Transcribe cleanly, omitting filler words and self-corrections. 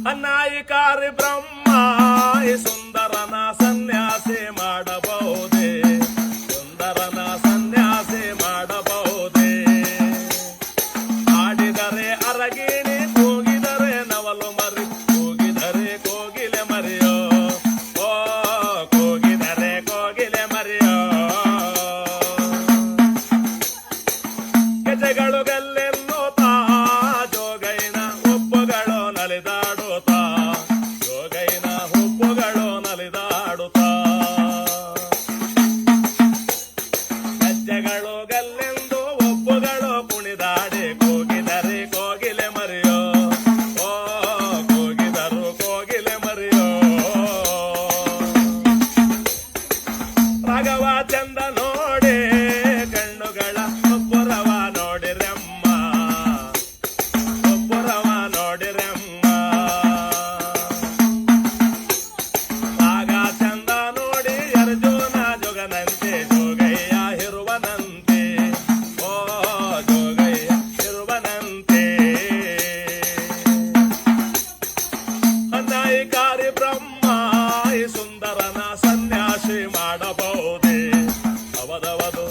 ಅನಾಯಿಕಾರಿ ಬ್ರಹ್ಮ ಸುಂದರನ ಸನ್ಯಾಸಿ ಮಾಡಬಹುದೇ, ಸುಂದರನ ಸನ್ಯಾಸಿ ಮಾಡಬಹುದೇ. ಆಡಿದರೆ ಅರಗಿಣಿ, ಕೂಗಿದರೆ ನವಲು ಮರಿ, ಕೂಗಿದರೆ ಕೋಗಿಲೆ ಮರಿಯೋ, ಓ ಕೂಗಿದರೆ ಕೋಗಿಲೆ ಮರಿಯೋ. ಗೆಜೆಗಳು ಗೆಲ್ಲೆನ್ನುತ್ತಾ ಜೋಗೈನ ಹುಬ್ಬುಗಳು ನಲಿದಾಡುತ್ತಾ, ಜೋಗೈನ ಹುಬ್ಬುಗಳು ನಲಿದಾಡುತ್ತಾ. ಗೆಜ್ಜೆಗಳು ಗಲ್ಲೆಂದು ಹುಬ್ಬುಗಳು ಕುಣಿದಾಡಿ, ಕೂಗಿದರೆ ಕೋಗಿಲೆ ಮರಿಯೋ, ಓ ಕೂಗಿದರು ಕೋಗಿಲೆ ಮರಿಯೋ. ರಾಘವ ಚಂದ ನೋಡಿ ಕಣ್ಣುಗಳ ಒಬ್ಬರವ ನೋಡಿರಮ್ಮ, ಒಬ್ಬರವ ನೋಡಿರಮ್ಮ. ಆಗ ಚಂದ ನೋಡಿ ಅರ್ಜುನ ಜೋಗನಂತೆ, ಜೋಗಯ್ಯ ಇರುವನಂತೆ, ಓ ಜೋಗಯ್ಯ ಇರುವನಂತೆ. ಅನಾಯಿಕಾರಿ ಬ್ರಹ್ಮ ಸುಂದರನ ಸನ್ಯಾಸಿ ಮಾಡಬಹುದೇ, ಅವದವದು